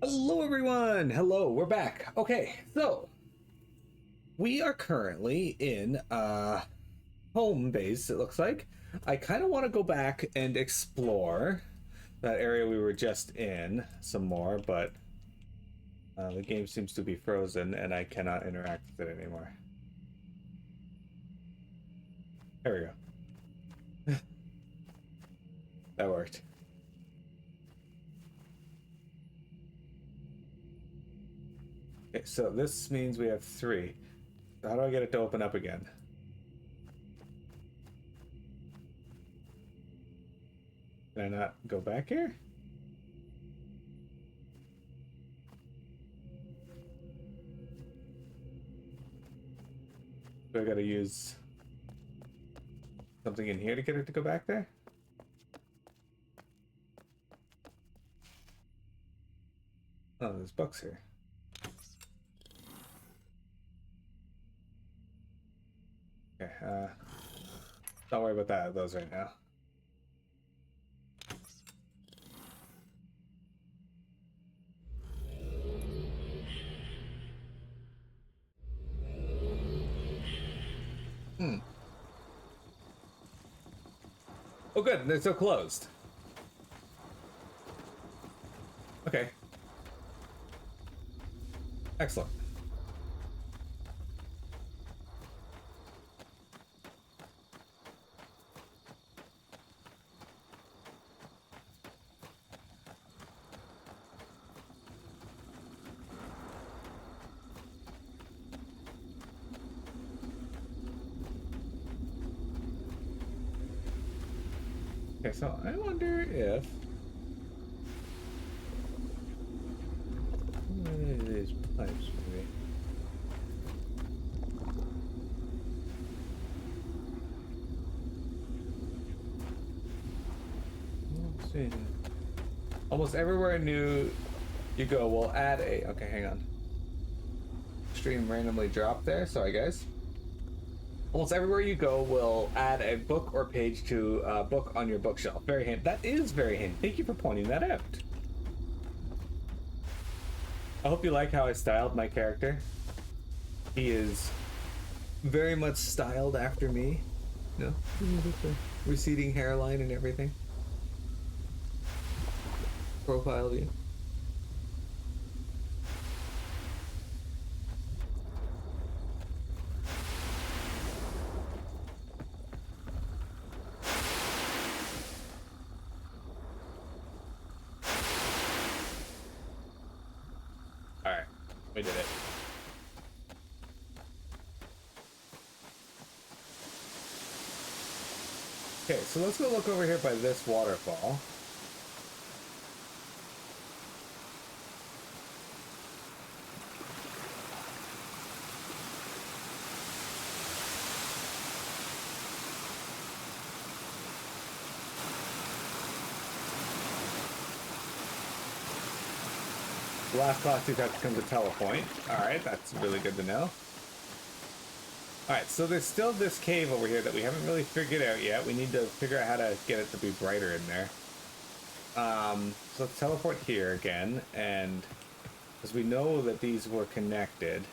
Hello everyone! Hello, we're back. Okay, so we are currently in home base, it looks like. I kind of want to go back and explore that area we were just in some more, but the game seems to be frozen and I cannot interact with it anymore. There we go. That worked. Okay, so this means we have 3. So how do I get it to open up again? Can I not go back here? Do I gotta use something in here to get it to go back there? Oh, there's books here. Okay, don't worry about those right now. Oh good, they're still closed. Okay. Excellent. Okay, so I wonder if these pipes maybe. Let's see. Almost everywhere new you go will add a okay, hang on. Stream randomly dropped there, sorry guys. Almost everywhere you go will add a book or page to a book on your bookshelf. Very handy. That is very handy. Thank you for pointing that out. I hope you like how I styled my character. He is very much styled after me. You know, with the receding hairline and everything. Profile view. Alright, we did it. Okay, so let's go look over here by this waterfall. The last class you have to come to telepoint. Alright, that's really good to know. Alright, so there's still this cave over here that we haven't really figured out yet. We need to figure out how to get it to be brighter in there. So let's teleport here again, and because we know that these were connected.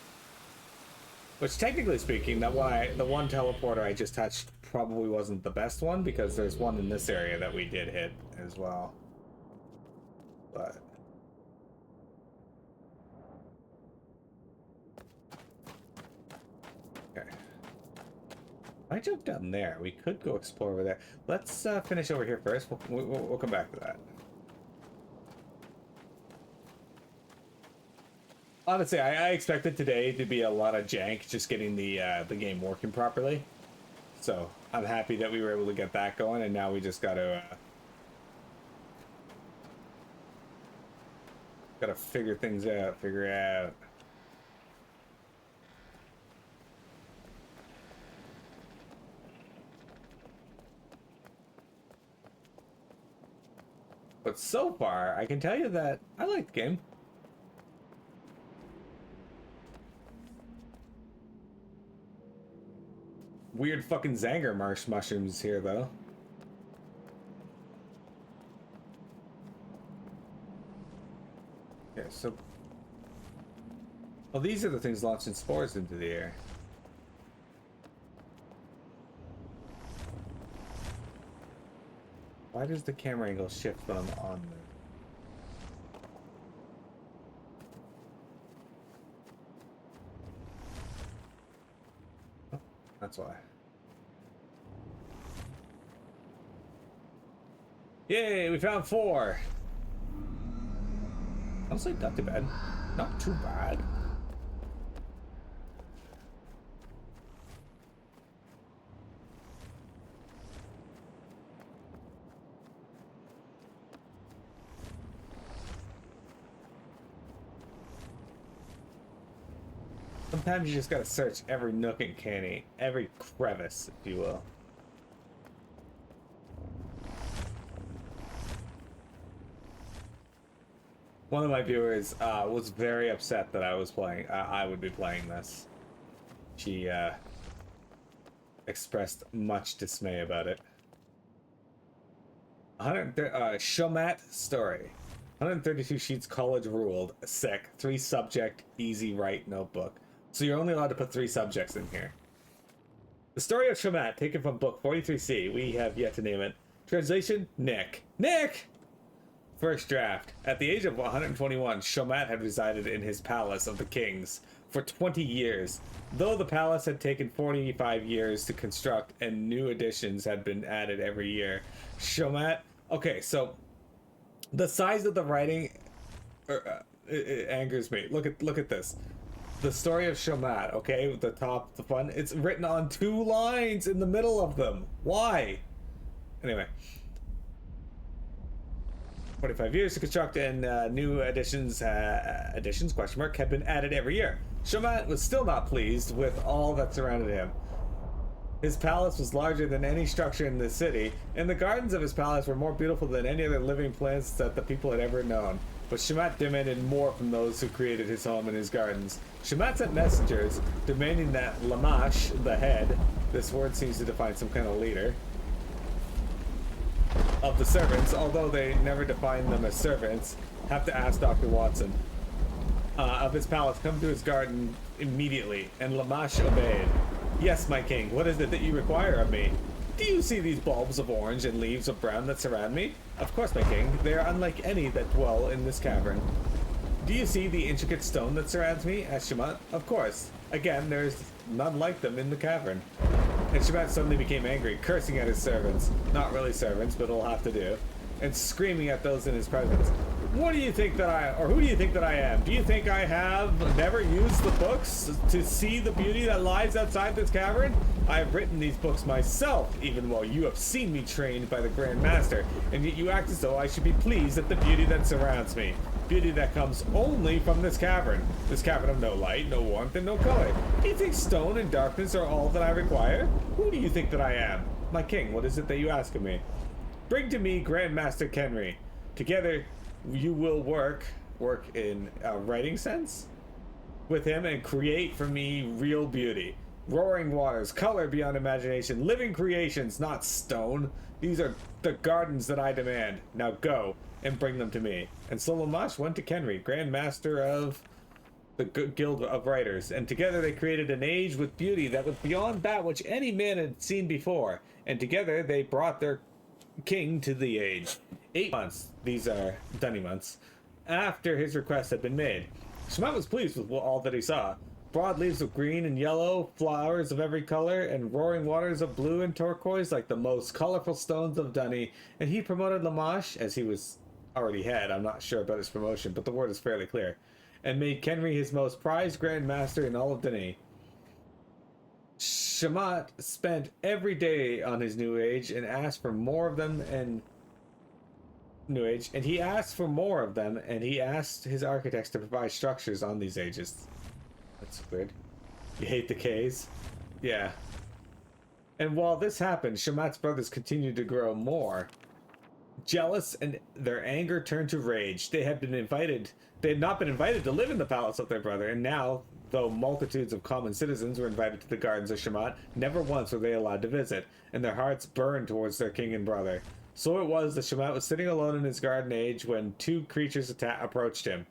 Which technically speaking, the one teleporter I just touched probably wasn't the best one, because there's one in this area that we did hit as well. But okay. I jumped down there. We could go explore over there. Let's finish over here first. We'll come back to that. Honestly, I expected today to be a lot of jank just getting the game working properly. So I'm happy that we were able to get that going, and now we just gotta figure things out. Figure out. But so far, I can tell you that I like the game. Weird fucking Zanger marsh mushrooms here, though. Yeah, so... Well, these are the things launching spores into the air. Why does the camera angle shift when I'm on there? Oh, that's why. Yay, we found 4! Honestly, not too bad. Not too bad. Sometimes you just gotta search every nook and cranny, every crevice, if you will. One of my viewers was very upset that I was playing. I would be playing this. She expressed much dismay about it. Shomat story. 132 sheets, college ruled, sick, 3 subject, easy write notebook. So you're only allowed to put 3 subjects in here. The story of Shomat, taken from book 43C. We have yet to name it. Translation, Nick. Nick! First draft. At the age of 121, Shomat had resided in his palace of the kings for 20 years. Though the palace had taken 45 years to construct and new additions had been added every year, Shomat... Okay, so the size of the writing it angers me. Look at this. The story of Shomat, okay, the top, the fun, it's written on 2 lines in the middle of them. Why? Anyway. 45 years to construct and new additions, question mark, had been added every year. Shomat was still not pleased with all that surrounded him. His palace was larger than any structure in the city, and the gardens of his palace were more beautiful than any other living plants that the people had ever known. But Shomat demanded more from those who created his home and his gardens. Shomat sent messengers demanding that Lamash, the head, this word seems to define some kind of leader, of the servants, although they never defined them as servants, have to ask Dr. Watson, of his palace, come to his garden immediately, and Lamash obeyed. Yes, my king, what is it that you require of me? Do you see these bulbs of orange and leaves of brown that surround me? Of course, my king, they are unlike any that dwell in this cavern. Do you see the intricate stone that surrounds me? Asked Shomat. Of course. Again, there is none like them in the cavern. And Shomat suddenly became angry, cursing at his servants, not really servants, but it'll have to do, and screaming at those in his presence. What do you think that who do you think that I am? Do you think I have never used the books to see the beauty that lies outside this cavern? I have written these books myself, even while you have seen me trained by the Grand Master, and yet you act as though I should be pleased at the beauty that surrounds me. Beauty that comes only from this cavern of no light, no warmth, and no color. Do you think stone and darkness are all that I require? Who do you think that I am? My king, what is it that you ask of me? Bring to me Grand Master Kenry. Together you will work in a writing sense with him and create for me real beauty. Roaring waters, color beyond imagination, living creations, not stone. These are the gardens that I demand. Now go and bring them to me. And so Lamash went to Kenry, Grand Master of the Guild of Writers, and together they created an age with beauty that was beyond that which any man had seen before. And together they brought their king to the age. 8 months, these are Dunny months, after his request had been made. Shomat was pleased with all that he saw. Broad leaves of green and yellow, flowers of every color, and roaring waters of blue and turquoise like the most colorful stones of Dunny, and he promoted Lamash, as he was already had, I'm not sure about his promotion, but the word is fairly clear, and made Kenry his most prized Grand Master in all of Dunny. Shomat spent every day on his new age and asked for more of them and he asked for more of them, and he asked his architects to provide structures on these ages. That's weird. You hate the K's? Yeah. And while this happened, Shomat's brothers continued to grow more jealous, and their anger turned to rage. They had not been invited to live in the palace of their brother, and now, though multitudes of common citizens were invited to the gardens of Shomat, never once were they allowed to visit, and their hearts burned towards their king and brother. So it was that Shomat was sitting alone in his garden age when 2 creatures approached him.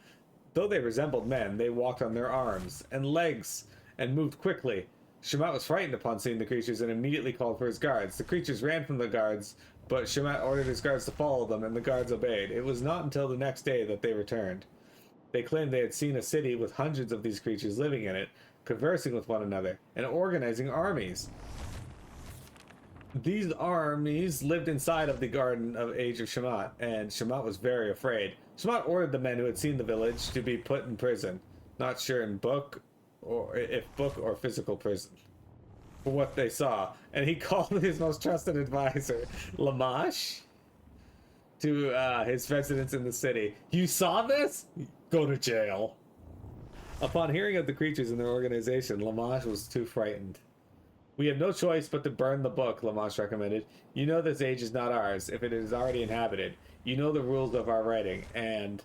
Though they resembled men, they walked on their arms and legs and moved quickly. Shamat was frightened upon seeing the creatures and immediately called for his guards. The creatures ran from the guards, but Shamat ordered his guards to follow them, and the guards obeyed. It was not until the next day that they returned. They claimed they had seen a city with hundreds of these creatures living in it, conversing with one another, and organizing armies. These armies lived inside of the Garden of Age of Shamat, and Shamat was very afraid. Shamat ordered the men who had seen the village to be put in prison. Not sure in book or if book or physical prison for what they saw. And he called his most trusted advisor, Lamash, to his residence in the city. You saw this? Go to jail. Upon hearing of the creatures in their organization, Lamash was too frightened. We have no choice but to burn the book, Lamash recommended. You know this age is not ours, if it is already inhabited. You know the rules of our writing, and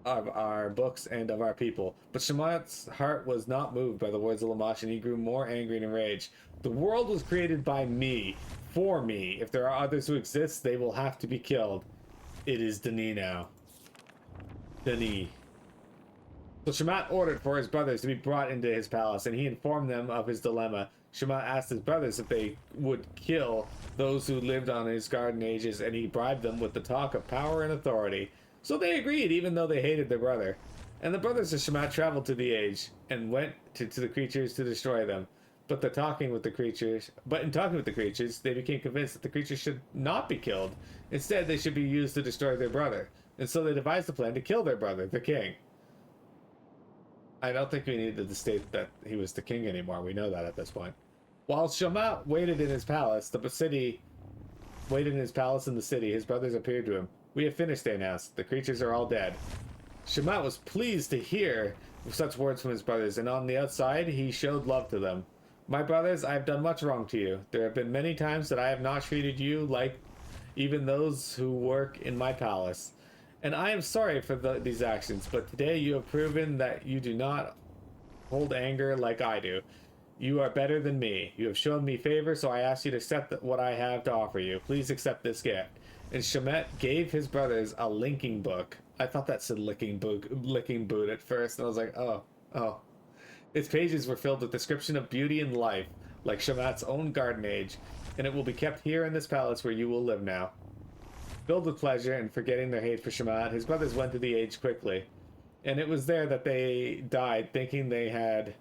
of our books, and of our people. But Shamat's heart was not moved by the words of Lamash, and he grew more angry and enraged. The world was created by me, for me. If there are others who exist, they will have to be killed. It is Denis now. Denis. So Shamat ordered for his brothers to be brought into his palace, and he informed them of his dilemma. Shamat asked his brothers if they would kill those who lived on his garden ages, and he bribed them with the talk of power and authority. So they agreed, even though they hated their brother. And the brothers of Shamat traveled to the age, and went to the creatures to destroy them. But in talking with the creatures, they became convinced that the creatures should not be killed. Instead, they should be used to destroy their brother. And so they devised a plan to kill their brother, the king. I don't think we needed to state that he was the king anymore. We know that at this point. While Shamat waited in his palace, in the city, his brothers appeared to him. We have finished, they announced. The creatures are all dead. Shamat was pleased to hear such words from his brothers, and on the outside, he showed love to them. My brothers, I have done much wrong to you. There have been many times that I have not treated you like even those who work in my palace. And I am sorry for these actions, but today you have proven that you do not hold anger like I do. You are better than me. You have shown me favor, so I ask you to accept what I have to offer you. Please accept this gift. And Shamat gave his brothers a linking book. I thought that said licking boot at first, and I was like, oh. Its pages were filled with description of beauty and life, like Shamat's own garden age, and it will be kept here in this palace where you will live now. Filled with pleasure and forgetting their hate for Shamat, his brothers went to the age quickly. And it was there that they died, thinking they had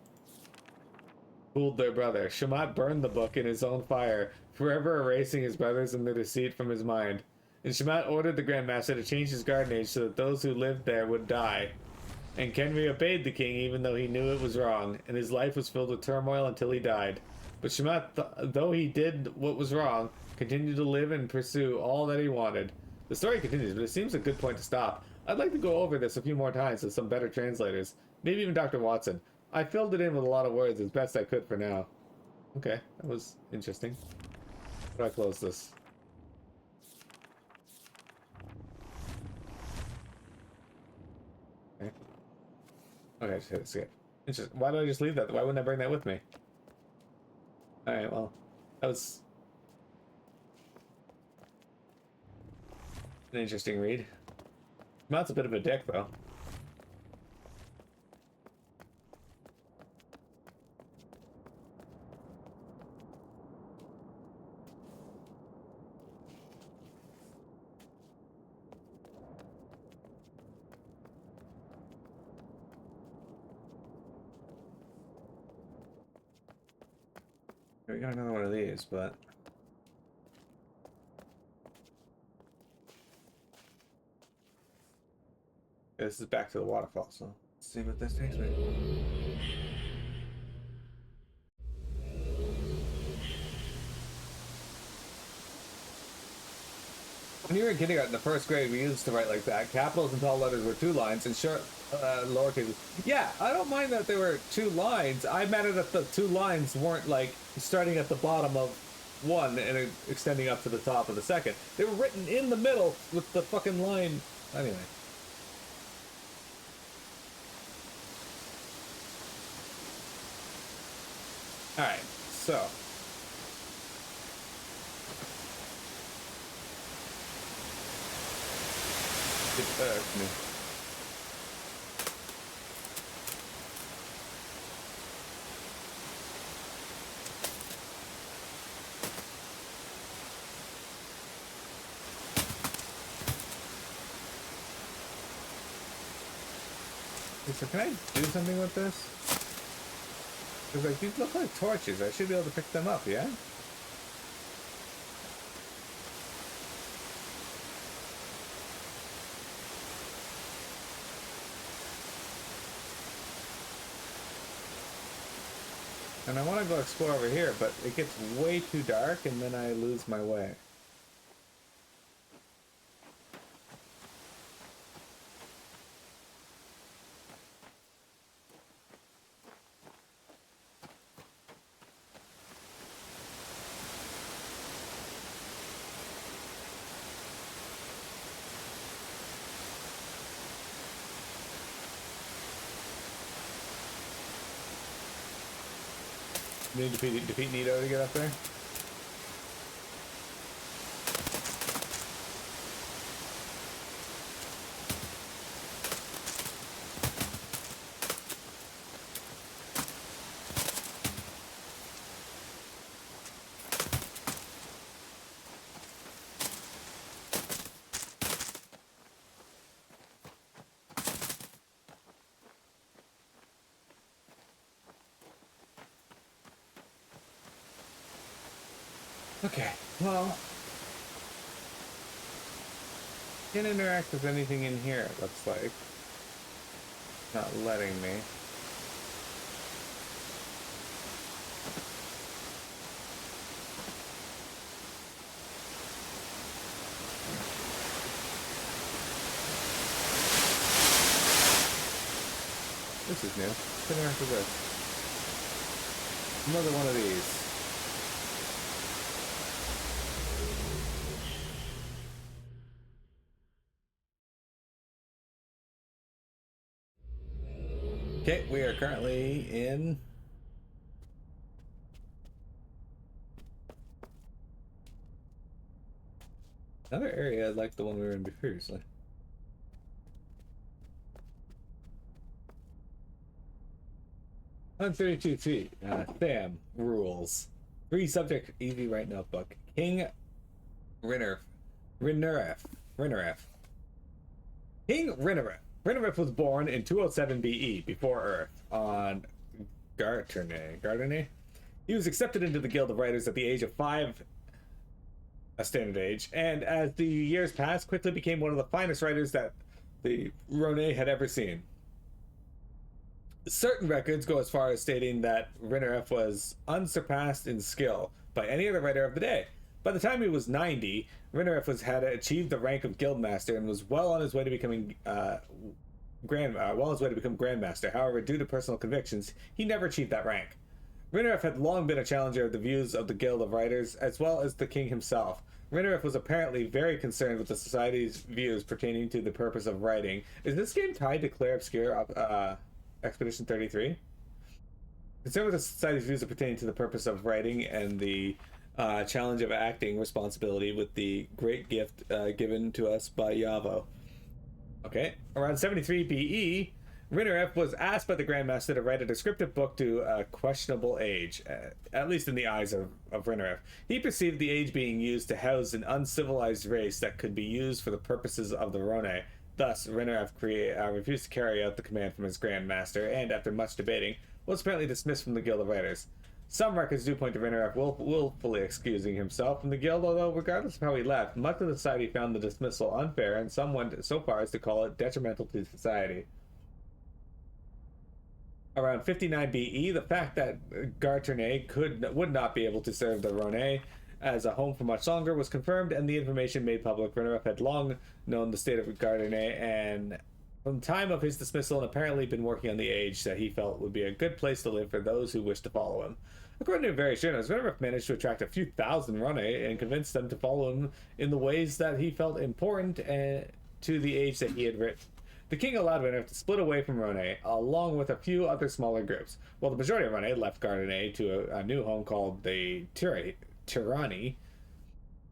fooled their brother. Shamat burned the book in his own fire, forever erasing his brothers and their deceit from his mind. And Shamat ordered the Grand Master to change his garden age so that those who lived there would die. And Kenry obeyed the king even though he knew it was wrong, and his life was filled with turmoil until he died. But Shamat, though he did what was wrong, continued to live and pursue all that he wanted. The story continues, but it seems a good point to stop. I'd like to go over this a few more times with some better translators, maybe even Dr. Watson. I filled it in with a lot of words as best I could for now. Okay, that was interesting. How do I close this? Okay. Okay, just hit escape. Interesting. Why did I just leave that? Why wouldn't I bring that with me? Alright, well, that was an interesting read. Matt's a bit of a dick, though. We got another one of these, but this is back to the waterfall, so let's see what this takes me. When you were in kindergarten, the first grade, we used to write like that. Capitals and tall letters were 2 lines, and short lowercase. Yeah, I don't mind that there were 2 lines. I matter that the 2 lines weren't like starting at the bottom of one and extending up to the top of the second. They were written in the middle with the fucking line. Anyway. Alright, so. So can I do something with this? Because like these look like torches. I should be able to pick them up, yeah? And I want to go explore over here, but it gets way too dark and then I lose my way. You need to defeat Nito to get up there? Okay, well, can't interact with anything in here, it looks like. Not letting me. This is new. Let's interact with this. Another one of these. Okay, we are currently in another area like the one we were in previously. 132 feet. Tham rules. 3 subject, easy right notebook. King Rinneref. King Rinneref. Rinneref was born in 207 BE, before Earth, on Garderne. He was accepted into the Guild of Writers at the age of 5, a standard age, and as the years passed, quickly became one of the finest writers that the Rhone had ever seen. Certain records go as far as stating that Rinneref was unsurpassed in skill by any other writer of the day. By the time he was 90, Rinneref had achieved the rank of Guildmaster and was well on his way to becoming Grandmaster. However, due to personal convictions, he never achieved that rank. Rinneref had long been a challenger of the views of the Guild of Writers, as well as the king himself. Rinneref was apparently very concerned with the society's views pertaining to the purpose of writing. Is this game tied to Clair Obscure Expedition 33? Concerned with the society's views pertaining to the purpose of writing and the challenge of acting responsibility with the great gift given to us by Yavo. Okay, around 73 BE, Rinneref was asked by the Grandmaster to write a descriptive book to a questionable age, at least in the eyes of Rinneref. He perceived the age being used to house an uncivilized race that could be used for the purposes of the Rhone. Thus, Rinneref refused to carry out the command from his Grandmaster, and after much debating, was apparently dismissed from the Guild of Writers. Some records do point to Rinneref willfully excusing himself from the guild, although regardless of how he left, much of the society found the dismissal unfair, and some went so far as to call it detrimental to society. Around 59 BE, the fact that Garterne would not be able to serve the Rhone as a home for much longer was confirmed, and the information made public. Rinneref had long known the state of Garderne, and from the time of his dismissal, and apparently been working on the age that he felt would be a good place to live for those who wished to follow him. According to various journals, Rinneref managed to attract a few thousand Rhone and convince them to follow him in the ways that he felt important to the age that he had written. The king allowed Rinneref to split away from Rhone, along with a few other smaller groups. While the majority of Rhone left Garderne to a new home called the Tyranny,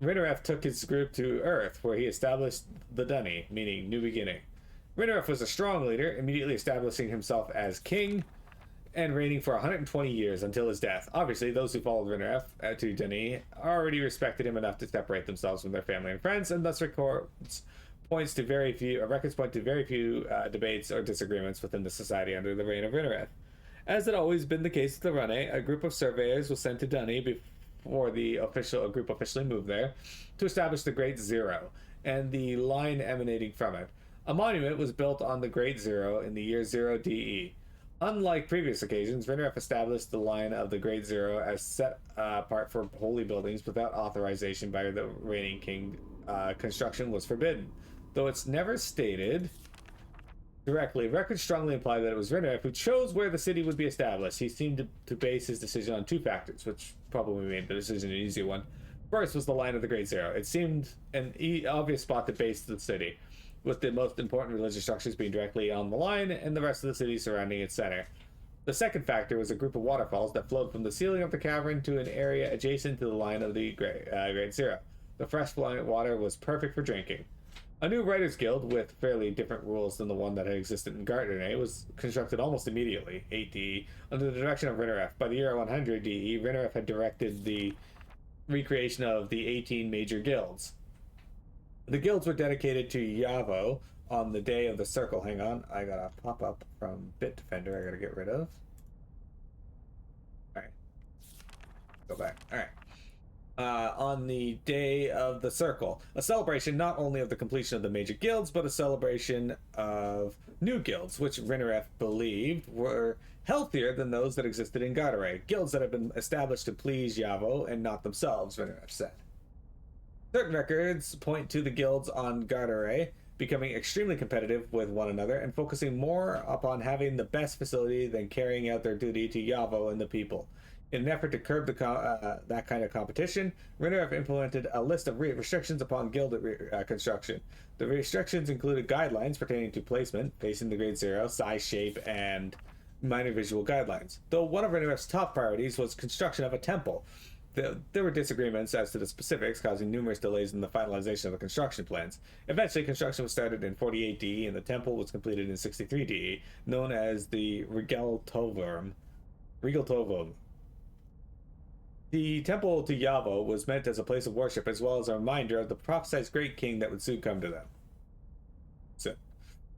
Rinneref took his group to Earth, where he established the Dunny, meaning new beginning. Rinneref was a strong leader, immediately establishing himself as king and reigning for 120 years until his death. Obviously, those who followed Rinneref to Dunny already respected him enough to separate themselves from their family and friends, and thus records records point to very few debates or disagreements within the society under the reign of Rinareth. As had always been the case with the Rune, a group of surveyors was sent to Dunny before a group officially moved there to establish the Great Zero and the line emanating from it. A monument was built on the Great Zero in the year 0 DE. Unlike previous occasions, Rinareth established the line of the Great Zero as set apart for holy buildings without authorization by the reigning king. Construction was forbidden. Though it's never stated directly, records strongly imply that it was Rinareth who chose where the city would be established. He seemed to base his decision on two factors, which probably made the decision an easy one. First was the line of the Great Zero. It seemed an obvious spot to base the city, with the most important religious structures being directly on the line and the rest of the city surrounding its center. The second factor was a group of waterfalls that flowed from the ceiling of the cavern to an area adjacent to the line of the Great Zero. The fresh flowing water was perfect for drinking. A new Writers' Guild, with fairly different rules than the one that had existed in Gardner, was constructed almost immediately, 8 DE, under the direction of Rinareth. By the year 100 DE, Rinareth had directed the recreation of the 18 major guilds. The guilds were dedicated to Yavo on the day of the circle. Hang on, I got a pop-up from Bitdefender I gotta get rid of. Alright. Go back. Alright. On the day of the circle, a celebration not only of the completion of the major guilds, but a celebration of new guilds, which Rinareth believed were healthier than those that existed in Gardere. Guilds that had been established to please Yavo and not themselves, Rinareth said. Certain records point to the guilds on Gardere becoming extremely competitive with one another and focusing more upon having the best facility than carrying out their duty to Yavo and the people. In an effort to curb that kind of competition, Rinareth implemented a list of restrictions upon guild construction. The restrictions included guidelines pertaining to placement, facing the Great Zero, size, shape, and minor visual guidelines. Though one of Rinareth's top priorities was construction of a temple, there were disagreements as to the specifics, causing numerous delays in the finalization of the construction plans. Eventually, construction was started in 48 DE, and the temple was completed in 63 DE, known as the Regal Tovum. The temple to Yavo was meant as a place of worship, as well as a reminder of the prophesied great king that would soon come to them. So,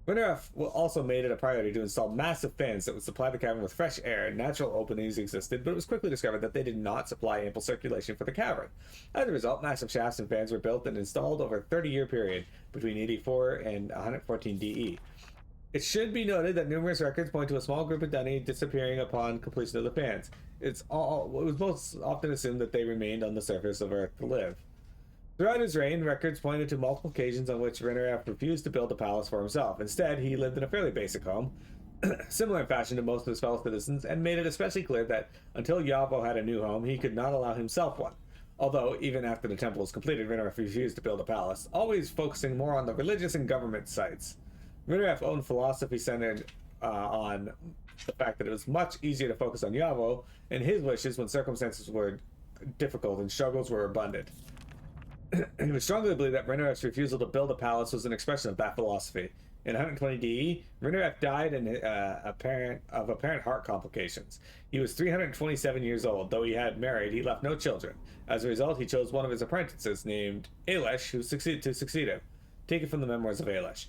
Rinareth also made it a priority to install massive fans that would supply the cavern with fresh air. Natural openings existed, but it was quickly discovered that they did not supply ample circulation for the cavern. As a result, massive shafts and fans were built and installed over a 30-year period between 84 and 114 DE. It should be noted that numerous records point to a small group of Dunny disappearing upon completion of the fans. It was most often assumed that they remained on the surface of Earth to live. Throughout his reign, records pointed to multiple occasions on which Rinareth refused to build a palace for himself. Instead, he lived in a fairly basic home, similar in fashion to most of his fellow citizens, and made it especially clear that until Yavo had a new home, he could not allow himself one. Although, even after the temple was completed, Rinareth refused to build a palace, always focusing more on the religious and government sites. Rinareth's own philosophy centered on the fact that it was much easier to focus on Yavo and his wishes when circumstances were difficult and struggles were abundant. He was strongly believed that Rinareth's refusal to build a palace was an expression of that philosophy. In 120 DE, Rinareth died of apparent heart complications. He was 327 years old. Though he had married, he left no children. As a result, he chose one of his apprentices named Ailish to succeed him. Taken from the memoirs of Ailish.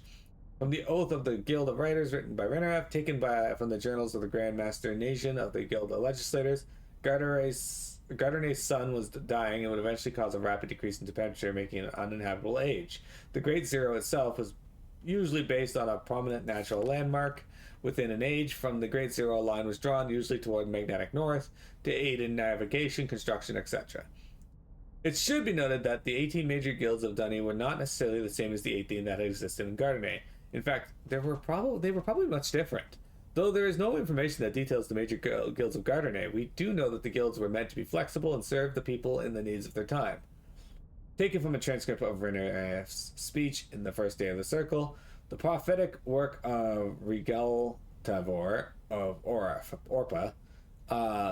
From the Oath of the Guild of Writers, written by Rinareth, taken from the journals of the Grand Master Nation of the Guild of Legislators, Garderne's son was dying and would eventually cause a rapid decrease in temperature, making it an uninhabitable age. The Great Zero itself was usually based on a prominent natural landmark. Within an age, from the Great Zero, a line was drawn, usually toward magnetic north, to aid in navigation, construction, etc. It should be noted that the 18 major guilds of Dunny were not necessarily the same as the 18 that had existed in Gardner. In fact, they were probably much different. Though there is no information that details the major guilds of Gardner, we do know that the guilds were meant to be flexible and serve the people in the needs of their time. Taken from a transcript of Rinareth's speech in the first day of the circle, the prophetic work of Regal Tavor of Orpa,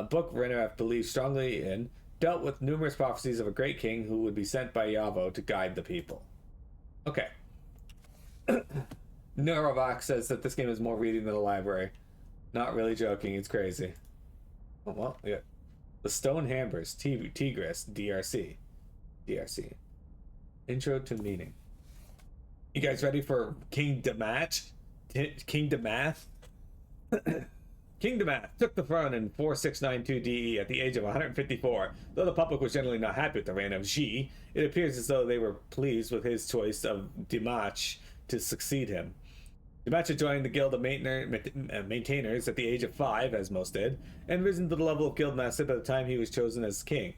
book Rinareth believed strongly in, dealt with numerous prophecies of a great king who would be sent by Yavo to guide the people. Okay. Neurovac says that this game is more reading than a library. Not really joking, it's crazy. Oh, well, yeah. The Stone Hammers, Tigris, DRC. Intro to Meaning. You guys ready for King Damatch? King Damath? King Damath took the throne in 4692 DE at the age of 154. Though the public was generally not happy with the reign of Xi, it appears as though they were pleased with his choice of Damach to succeed him. Damach had joined the Guild of Maintainers at the age of 5, as most did, and risen to the level of Guildmaster by the time he was chosen as king.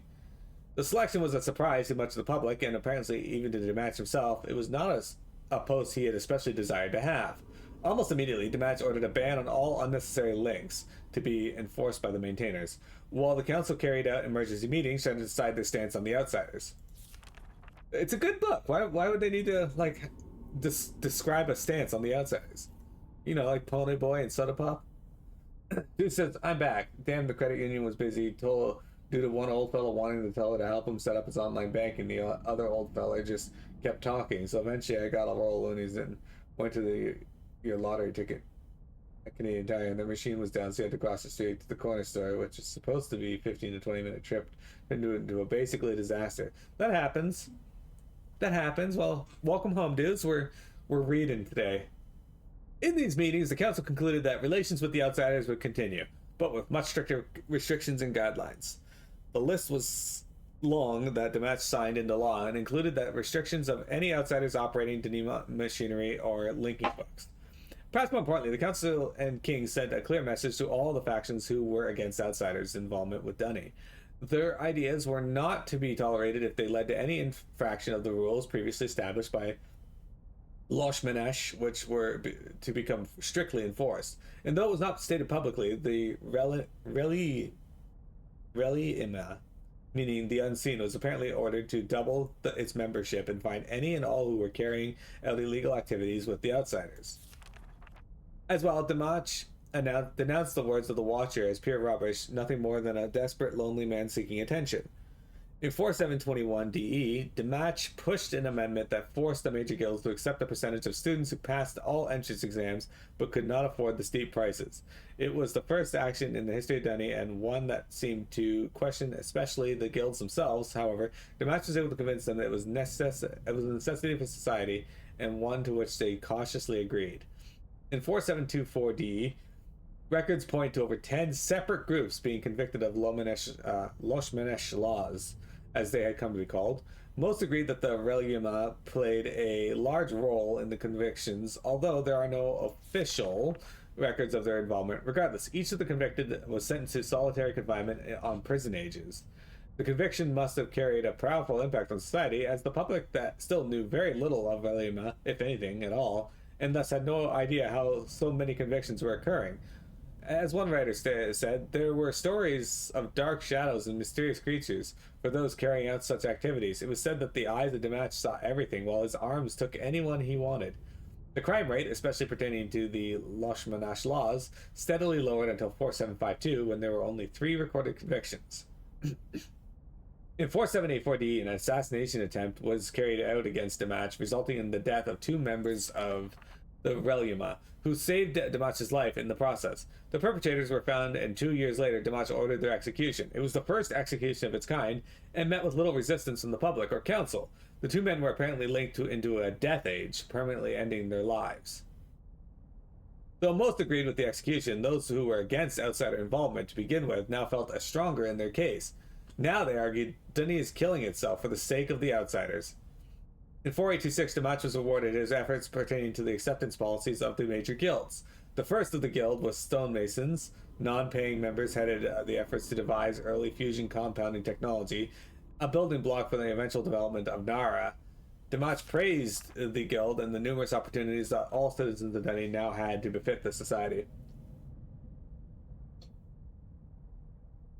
The selection was a surprise to much of the public, and apparently even to Damach himself. It was not a post he had especially desired to have. Almost immediately, Damach ordered a ban on all unnecessary links to be enforced by the maintainers, while the council carried out emergency meetings trying to decide their stance on the outsiders. It's a good book. Why would they need to, like, describe a stance on the outsiders? You know, like Pony Boy and Soda Pop? Dude says, I'm back. Damn, the credit union was busy. Due to one old fellow wanting the teller to help him set up his online banking, the other old fella just kept talking. So eventually I got a roll of loonies and went to your lottery ticket at Canadian Tire, and the machine was down, so you had to cross the street to the corner store, which is supposed to be 15 to 20 minute trip, into a basically disaster. That happens. Well, welcome home, dudes. We're reading today. In these meetings, the council concluded that relations with the outsiders would continue, but with much stricter restrictions and guidelines. The list was long that Damach signed into law and included that restrictions of any outsiders operating Denima machinery or linking books. Perhaps more importantly, the council and king sent a clear message to all the factions who were against outsiders' involvement with Dunny. Their ideas were not to be tolerated if they led to any infraction of the rules previously established by Loshmanesh, which were to become strictly enforced. And though it was not stated publicly, the Relima, meaning the unseen, was apparently ordered to double its membership and fine any and all who were carrying out illegal activities with the outsiders. As well, Damach denounced the words of the Watcher as pure rubbish, nothing more than a desperate, lonely man seeking attention. In 4721 DE, Damach pushed an amendment that forced the major guilds to accept a percentage of students who passed all entrance exams but could not afford the steep prices. It was the first action in the history of Dunny, and one that seemed to question especially the guilds themselves. However, Damach was able to convince them that it was a necessity for society, and one to which they cautiously agreed. In 4724 DE, records point to over 10 separate groups being convicted of Loshmanesh laws, as they had come to be called. Most agreed that the Relima played a large role in the convictions, although there are no official records of their involvement. Regardless, each of the convicted was sentenced to solitary confinement on prison ages. The conviction must have carried a powerful impact on society, as the public that still knew very little of Relima, if anything at all, and thus had no idea how so many convictions were occurring. As one writer said, there were stories of dark shadows and mysterious creatures for those carrying out such activities. It was said that the eyes of Damach saw everything, while his arms took anyone he wanted. The crime rate, especially pertaining to the Loshmanesh laws, steadily lowered until 4752, when there were only 3 recorded convictions. In 4784 DE, an assassination attempt was carried out against Damach, resulting in the death of 2 members of the Relima, who saved Damach's life in the process. The perpetrators were found, and 2 years later, Damach ordered their execution. It was the first execution of its kind, and met with little resistance from the public or council. The 2 men were apparently linked into a death age, permanently ending their lives. Though most agreed with the execution, those who were against outsider involvement to begin with now felt a stronger in their case. Now, they argued, Dunny is killing itself for the sake of the outsiders. In 4826, Damach was awarded his efforts pertaining to the acceptance policies of the major guilds. The first of the guild was stonemasons. Non-paying members headed the efforts to devise early fusion compounding technology, a building block for the eventual development of Nara. Damach praised the guild and the numerous opportunities that all citizens of Dunny now had to befit the society.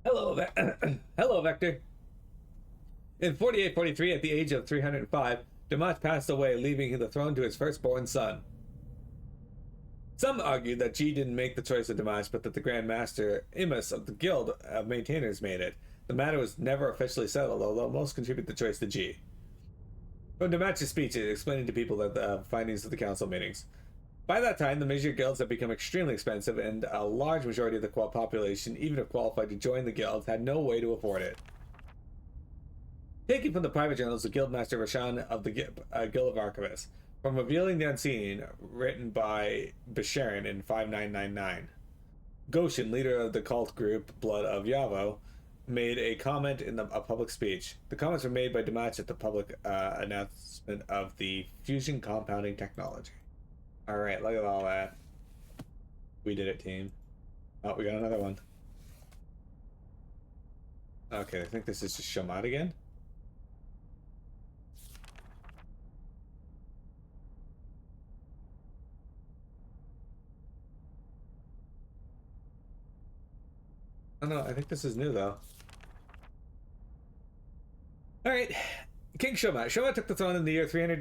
Hello, Vector. In 4843, at the age of 305, Damach passed away, leaving the throne to his firstborn son. Some argued that G didn't make the choice of Damach, but that the Grand Master Imus of the Guild of Maintainers made it. The matter was never officially settled, although most contribute the choice to G. From Damach's speech, it explained to people that the findings of the council meetings. By that time, the major guilds had become extremely expensive, and a large majority of the population, even if qualified to join the guilds, had no way to afford it. Taken from the private journals of Guildmaster Rashan of the Guild of Archivists. From Revealing the Unseen, written by Bisharin in 5999. Goshen, leader of the cult group Blood of Yavo, made a comment in a public speech. The comments were made by Demach at the public announcement of the fusion compounding technology. All right, look at all that. We did it, team. Oh, we got another one. Okay, I think this is just Shamat again. Oh no, I think this is new though. All right, King Shomat. Shomat took the throne in the year 300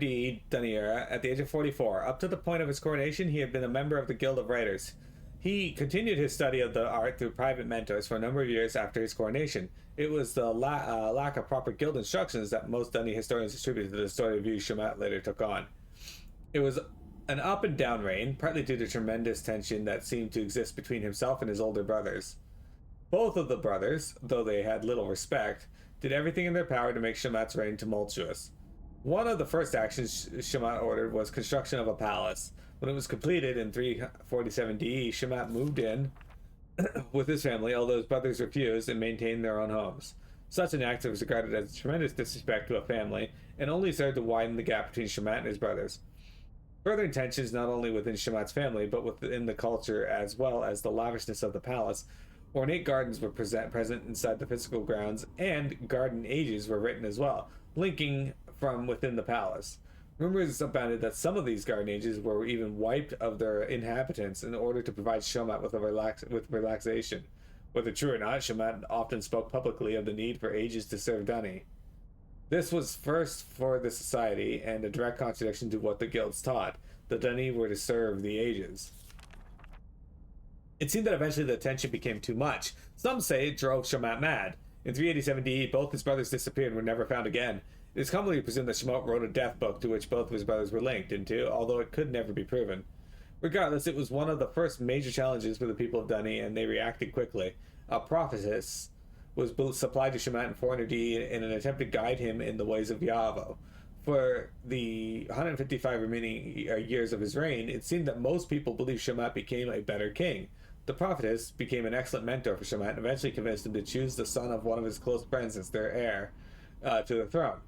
Dunny era at the age of 44. Up to the point of his coronation, he had been a member of the Guild of Writers. He continued his study of the art through private mentors for a number of years after his coronation. It was the lack of proper guild instructions that most Dunny historians attributed to the story of view Shomat later took on. It was an up and down reign, partly due to tremendous tension that seemed to exist between himself and his older brothers. Both of the brothers, though they had little respect, did everything in their power to make Shamat's reign tumultuous. One of the first actions Shamat ordered was construction of a palace. When it was completed in 347 DE, Shamat moved in with his family, although his brothers refused and maintained their own homes. Such an act was regarded as a tremendous disrespect to a family, and only served to widen the gap between Shamat and his brothers. Further tensions not only within Shamat's family, but within the culture as well as the lavishness of the palace. Ornate gardens were present inside the physical grounds, and garden ages were written as well, linking from within the palace. Rumors abounded that some of these garden ages were even wiped of their inhabitants in order to provide Shamat with relaxation. Whether true or not, Shamat often spoke publicly of the need for ages to serve Dunny. This was first for the society and a direct contradiction to what the guilds taught. The Dunny were to serve the ages. It seemed that eventually the tension became too much. Some say it drove Shamat mad. In 387 DE, both his brothers disappeared and were never found again. It is commonly presumed that Shamat wrote a death book to which both of his brothers were linked into, although it could never be proven. Regardless, it was one of the first major challenges for the people of Dunny, and they reacted quickly. A prophetess was supplied to Shamat in 400 DE in an attempt to guide him in the ways of Yavo. For the 155 remaining years of his reign, it seemed that most people believed Shamat became a better king. The prophetess became an excellent mentor for Shamat and eventually convinced him to choose the son of one of his close friends as their heir to the throne.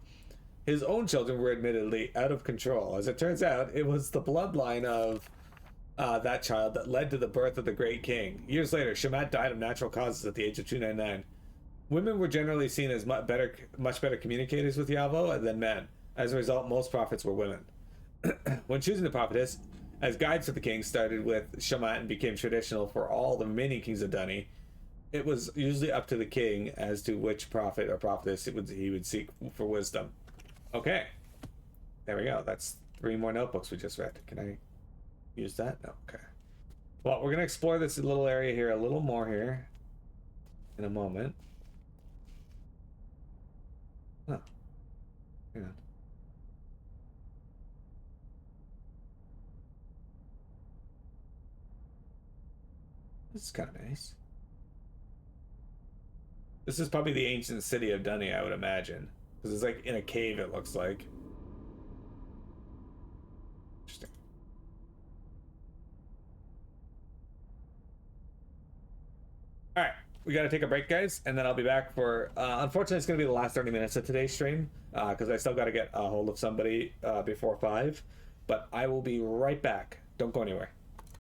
His own children were admittedly out of control. As it turns out, it was the bloodline of that child that led to the birth of the great king. Years later, Shamat died of natural causes at the age of 299. Women were generally seen as much better communicators with Yavo than men. As a result, most prophets were women. When choosing the prophetess, as guides for the king started with Shamat and became traditional for all the remaining kings of Dunny, it was usually up to the king as to which prophet or prophetess he would seek for wisdom. Okay. There we go. That's 3 more notebooks we just read. Can I use that? No. Okay. Well, we're going to explore this little area here a little more here in a moment. Oh. Hang on. This is kind of nice. This is probably the ancient city of Dunny, I would imagine. Because it's like in a cave, it looks like. Interesting. Alright, we gotta take a break, guys, and then I'll be back for... unfortunately, it's gonna be the last 30 minutes of today's stream, because I still gotta get a hold of somebody before 5. But I will be right back. Don't go anywhere.